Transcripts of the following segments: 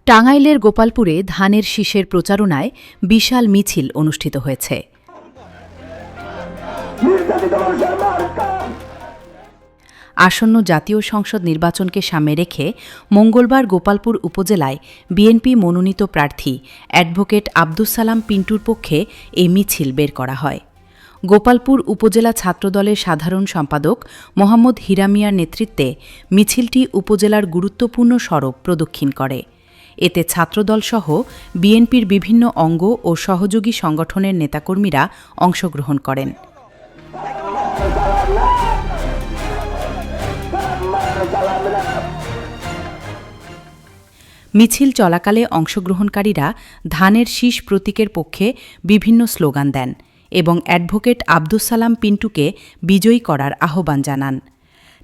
টাঙ্গাইলের গোপালপুরে ধানের শীষের প্রচারণায় বিশাল মিছিল অনুষ্ঠিত হয়েছে। আসন্ন জাতীয় সংসদ নির্বাচনকে সামনে রেখে মঙ্গলবার গোপালপুর উপজেলায় বিএনপি মনোনীত প্রার্থী অ্যাডভোকেট আব্দুস সালাম পিন্টুর পক্ষে এই মিছিল বের করা হয়। গোপালপুর উপজেলা ছাত্রদলের সাধারণ সম্পাদক মোহাম্মদ হীরা মিয়ার নেতৃত্বে মিছিলটি উপজেলার গুরুত্বপূর্ণ সড়ক প্রদক্ষিণ করে। এতে ছাত্রদলসহ বিএনপির বিভিন্ন অঙ্গ ও সহযোগী সংগঠনের নেতাকর্মীরা অংশগ্রহণ করেন। মিছিল চলাকালে অংশগ্রহণকারীরা ধানের শীষ প্রতীকের পক্ষে বিভিন্ন স্লোগান দেন এবং অ্যাডভোকেট আব্দুস সালাম পিন্টুকে বিজয়ী করার আহ্বান জানান।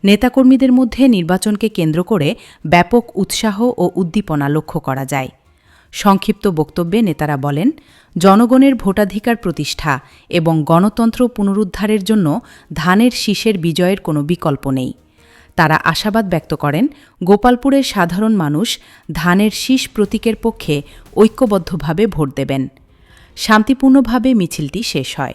নেতাকর্মীদের মধ্যে নির্বাচনকে কেন্দ্র করে ব্যাপক উৎসাহ ও উদ্দীপনা লক্ষ্য করা যায়। সংক্ষিপ্ত বক্তব্যে নেতারা বলেন, জনগণের ভোটাধিকার প্রতিষ্ঠা এবং গণতন্ত্র পুনরুদ্ধারের জন্য ধানের শীষের বিজয়ের কোনো বিকল্প নেই। তারা আশাবাদ ব্যক্ত করেন, গোপালপুরের সাধারণ মানুষ ধানের শীষ প্রতীকের পক্ষে ঐক্যবদ্ধভাবে ভোট দেবেন। শান্তিপূর্ণভাবে মিছিলটি শেষ হয়।